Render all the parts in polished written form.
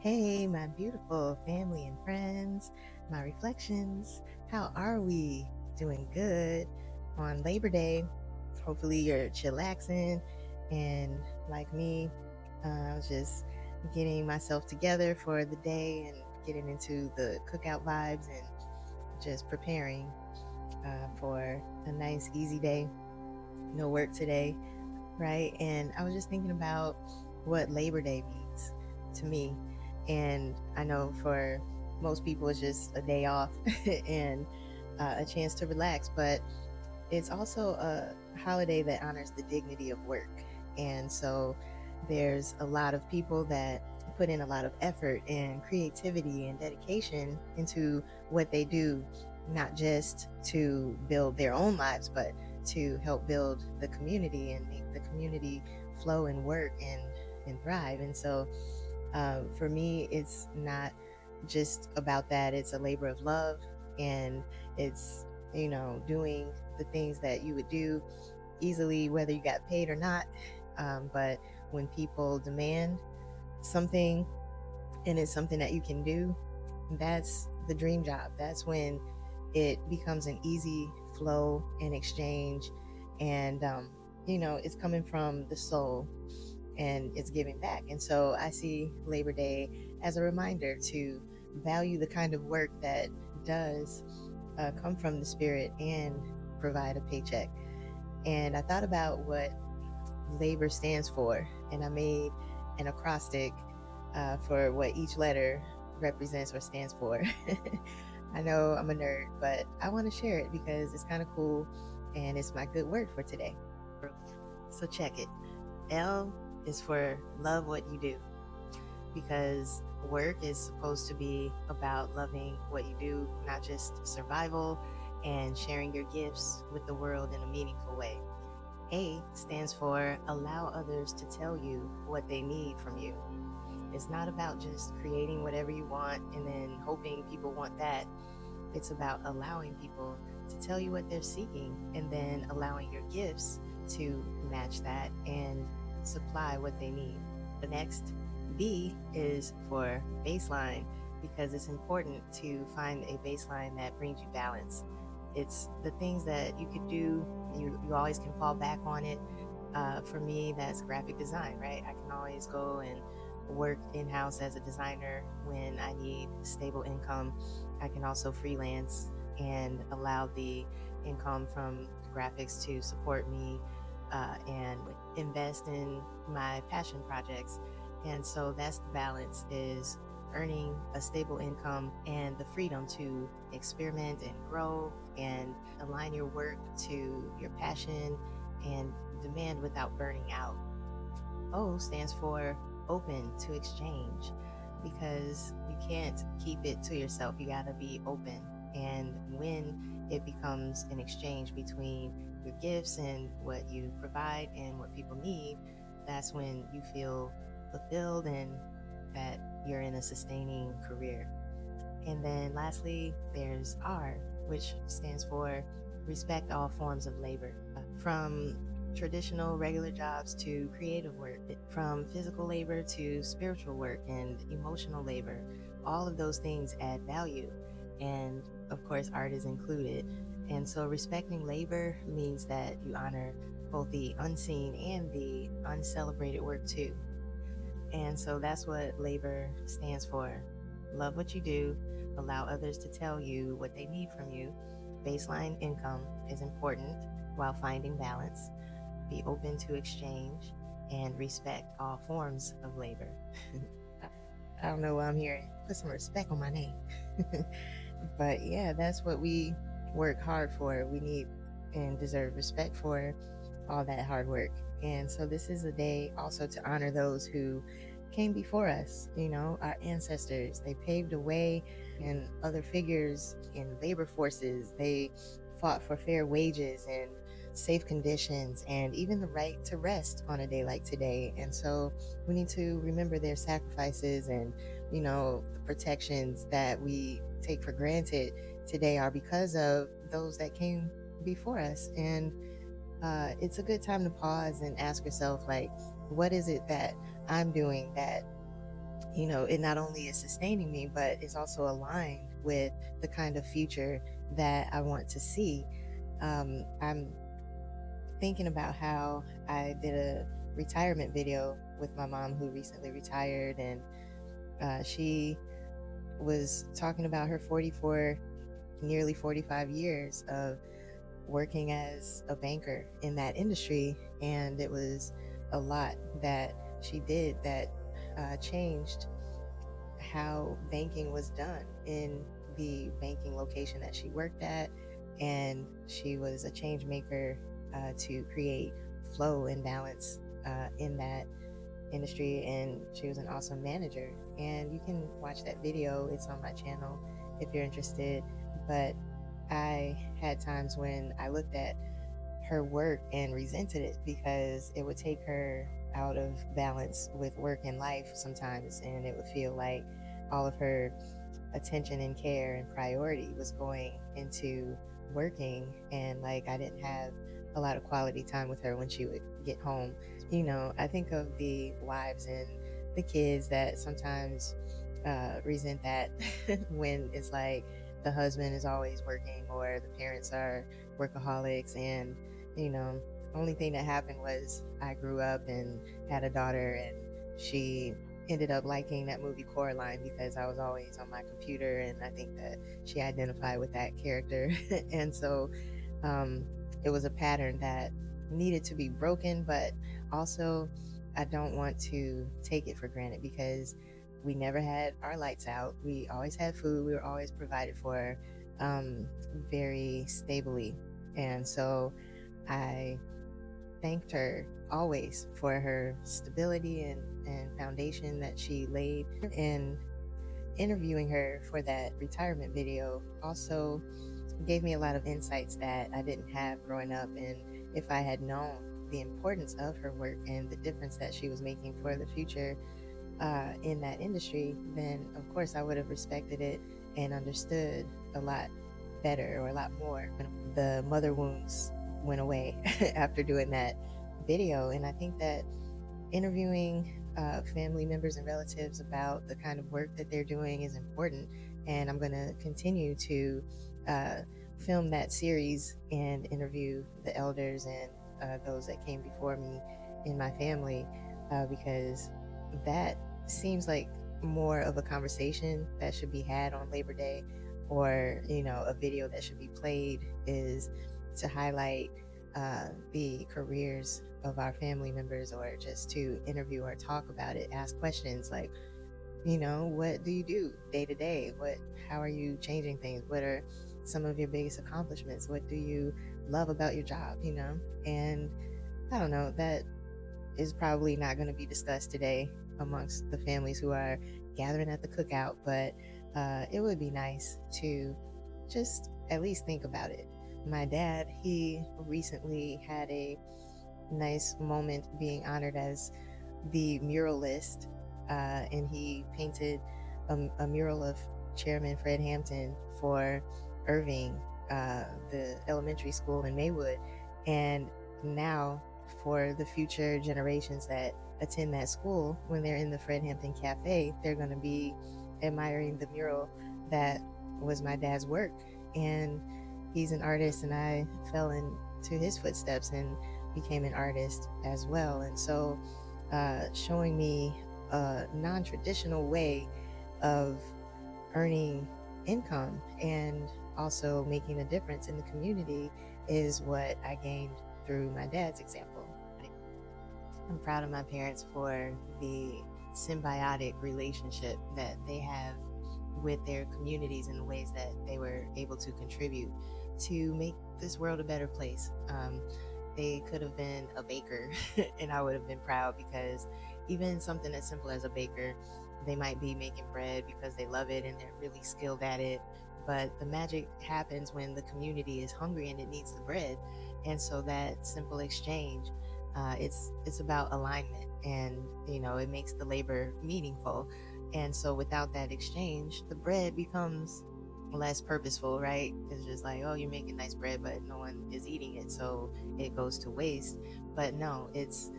Hey, my beautiful family and friends, my reflections. How are we? Doing good on Labor Day. Hopefully, you're chillaxing. And like me, I was just getting myself together for the day and getting into the cookout vibes and just preparing for a nice, easy day. No work today, right? And I was just thinking about what Labor Day means to me. And I know for most people, it's just a day off and a chance to relax, but it's also a holiday that honors the dignity of work. And so there's a lot of people that put in a lot of effort and creativity and dedication into what they do, not just to build their own lives, but to help build the community and make the community flow and work and thrive. And so for me, it's not just about that. It's a labor of love, and it's, doing the things that you would do easily, whether you got paid or not. But when people demand something and it's something that you can do, that's the dream job. That's when it becomes an easy flow and exchange. And, it's coming from the soul and it's giving back. And so I see Labor Day as a reminder to value the kind of work that does come from the spirit and provide a paycheck. And I thought about what labor stands for, and I made an acrostic for what each letter represents or stands for. I know I'm a nerd, but I want to share it because it's kind of cool and it's my good word for today. So check it. L is for love what you do, because work is supposed to be about loving what you do, not just survival and sharing your gifts with the world in a meaningful way. A stands for allow others to tell you what they need from you. It's not about just creating whatever you want and then hoping people want that. It's about allowing people to tell you what they're seeking and then allowing your gifts to match that and supply what they need. The next B is for baseline, because it's important to find a baseline that brings you balance. It's the things that you could do, you always can fall back on it. For me, that's graphic design, right? I can always go and work in-house as a designer when I need stable income. I can also freelance and allow the income from graphics to support me and invest in my passion projects. And so that's the balance, is earning a stable income and the freedom to experiment and grow and align your work to your passion and demand without burning out. O stands for open to exchange, because you can't keep it to yourself. You got to be open. And when it becomes an exchange between your gifts and what you provide and what people need, that's when you feel fulfilled and that you're in a sustaining career. And then lastly, there's R, which stands for respect all forms of labor, from traditional regular jobs to creative work, from physical labor to spiritual work and emotional labor. All of those things add value. And of course, art is included. And so respecting labor means that you honor both the unseen and the uncelebrated work too. And so that's what labor stands for. Love what you do, allow others to tell you what they need from you. Baseline income is important while finding balance. Be open to exchange and respect all forms of labor. I don't know why I'm here. Put some respect on my name. But yeah, that's what we work hard for. We need and deserve respect for all that hard work. And so this is a day also to honor those who came before us, our ancestors. They paved a way, and other figures in labor forces. They fought for fair wages and safe conditions and even the right to rest on a day like today. And so we need to remember their sacrifices, and the protections that we take for granted today are because of those that came before us. And it's a good time to pause and ask yourself, like, what is it that I'm doing that it not only is sustaining me, but it's also aligned with the kind of future that I want to see. I'm thinking about how I did a retirement video with my mom who recently retired, and she was talking about her 44, nearly 45 years of working as a banker in that industry. And it was a lot that she did that changed how banking was done in the banking location that she worked at. And she was a change maker to create flow and balance in that industry. And she was an awesome manager. And you can watch that video, it's on my channel if you're interested. But I had times when I looked at her work and resented it because it would take her out of balance with work and life sometimes, and it would feel like all of her attention and care and priority was going into working, and like I didn't have a lot of quality time with her when she would get home. I think of the wives and the kids that sometimes resent that when it's like the husband is always working or the parents are workaholics. And only thing that happened was I grew up and had a daughter, and she ended up liking that movie Coraline because I was always on my computer, and I think that she identified with that character. And so it was a pattern that needed to be broken, but also I don't want to take it for granted because we never had our lights out. We always had food. We were always provided for very stably. And so I thanked her always for her stability and foundation that she laid. And interviewing her for that retirement video also gave me a lot of insights that I didn't have growing up. And if I had known the importance of her work and the difference that she was making for the future in that industry, then of course I would have respected it and understood a lot better or a lot more. The mother wounds went away after doing that video. And I think that interviewing family members and relatives about the kind of work that they're doing is important. And I'm going to continue to uh, film that series and interview the elders and those that came before me in my family because that seems like more of a conversation that should be had on Labor Day, or a video that should be played is to highlight the careers of our family members, or just to interview or talk about it, ask questions like, what do you do day to day? How are you changing things? What are some of your biggest accomplishments? What do you love about your job? And I don't know, that is probably not going to be discussed today amongst the families who are gathering at the cookout, but it would be nice to just at least think about it. My dad, he recently had a nice moment being honored as the muralist, and he painted a mural of Chairman Fred Hampton for Irving, the elementary school in Maywood. And now, for the future generations that attend that school, when they're in the Fred Hampton Cafe, they're going to be admiring the mural that was my dad's work. And he's an artist, and I fell into his footsteps and became an artist as well. And so showing me a non-traditional way of earning income and also making a difference in the community is what I gained through my dad's example. I'm proud of my parents for the symbiotic relationship that they have with their communities and the ways that they were able to contribute to make this world a better place. They could have been a baker and I would have been proud, because even something as simple as a baker, they might be making bread because they love it and they're really skilled at it. But the magic happens when the community is hungry and it needs the bread. And so that simple exchange, it's about alignment, and it makes the labor meaningful. And so without that exchange, the bread becomes less purposeful, right? It's just like, oh, you're making nice bread, but no one is eating it, so it goes to waste. But no, it's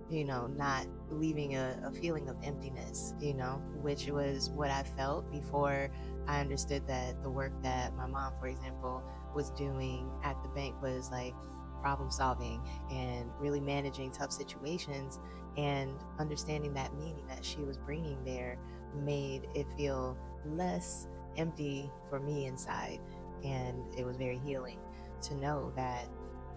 not leaving a feeling of emptiness, which was what I felt before I understood that the work that my mom, for example, was doing at the bank was like problem solving and really managing tough situations, and understanding that meaning that she was bringing there made it feel less empty for me inside. And it was very healing to know that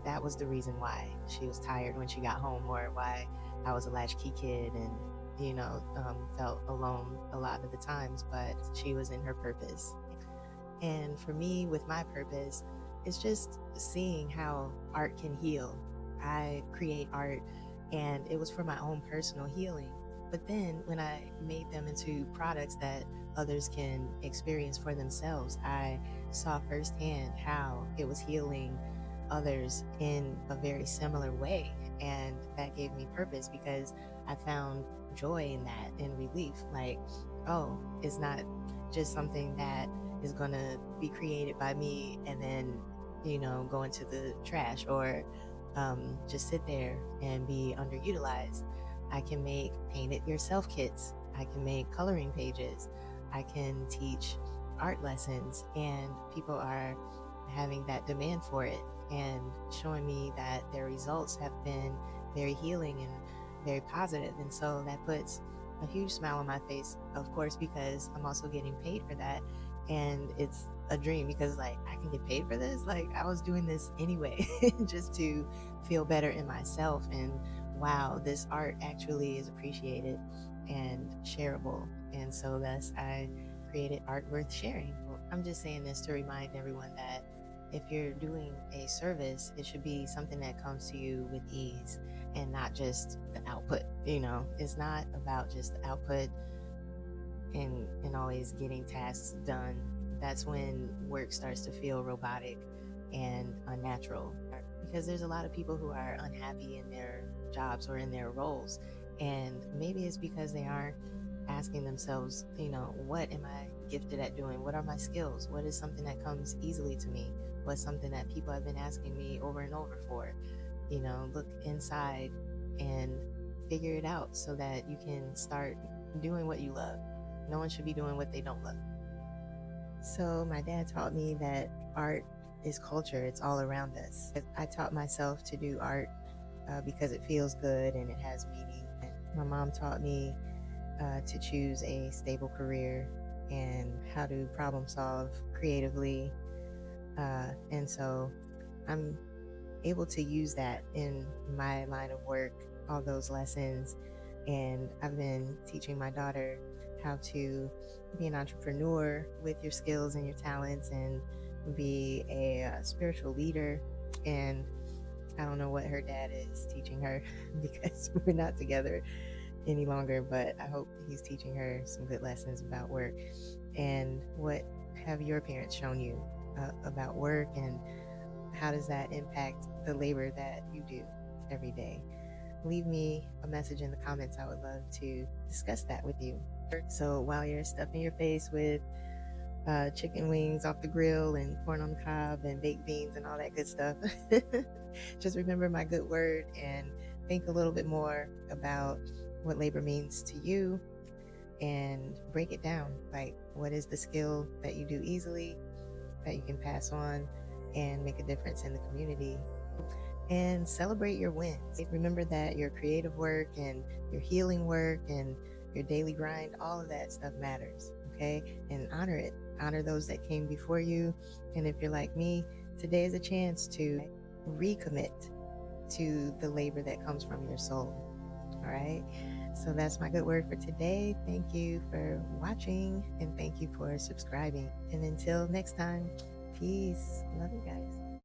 that was the reason why she was tired when she got home, or why I was a latchkey kid and felt alone a lot of the times, but she was in her purpose. And for me, with my purpose, it's just seeing how art can heal. I create art, and it was for my own personal healing. But then when I made them into products that others can experience for themselves, I saw firsthand how it was healing others in a very similar way. And that gave me purpose, because I found joy in that and relief. Like, oh, it's not just something that is going to be created by me and then, go into the trash, or just sit there and be underutilized. I can make paint it yourself kits. I can make coloring pages. I can teach art lessons, and people are having that demand for it and showing me that their results have been very healing and very positive. And so that puts a huge smile on my face, of course, because I'm also getting paid for that. And it's a dream, because like, I can get paid for this. Like, I was doing this anyway, just to feel better in myself. And wow, this art actually is appreciated and shareable. And so thus I created art worth sharing. I'm just saying this to remind everyone that if you're doing a service, it should be something that comes to you with ease and not just the output. It's not about just the output and always getting tasks done. That's when work starts to feel robotic and unnatural, because there's a lot of people who are unhappy in their jobs or in their roles. And maybe it's because they aren't asking themselves, what am I gifted at doing? What are my skills? What is something that comes easily to me? What's something that people have been asking me over and over for? Look inside and figure it out, so that you can start doing what you love. No one should be doing what they don't love. So my dad taught me that art is culture. It's all around us. I taught myself to do art because it feels good and it has meaning. My mom taught me to choose a stable career and how to problem solve creatively. And so I'm able to use that in my line of work, all those lessons. And I've been teaching my daughter how to be an entrepreneur with your skills and your talents, and be a spiritual leader. And I don't know what her dad is teaching her because we're not together any longer, but I hope he's teaching her some good lessons about work. And what have your parents shown you about work, and how does that impact the labor that you do every day? Leave me a message in the comments. I would love to discuss that with you. So while you're stuffing your face with chicken wings off the grill and corn on the cob and baked beans and all that good stuff, just remember my good word and think a little bit more about what labor means to you, and break it down. Like, what is the skill that you do easily, that you can pass on and make a difference in the community? And celebrate your wins. Remember that your creative work and your healing work and your daily grind, all of that stuff matters, okay? And honor it. Honor those that came before you. And if you're like me, today is a chance to recommit to the labor that comes from your soul. All right? So that's my good word for today. Thank you for watching, and thank you for subscribing. And until next time, peace. Love you guys.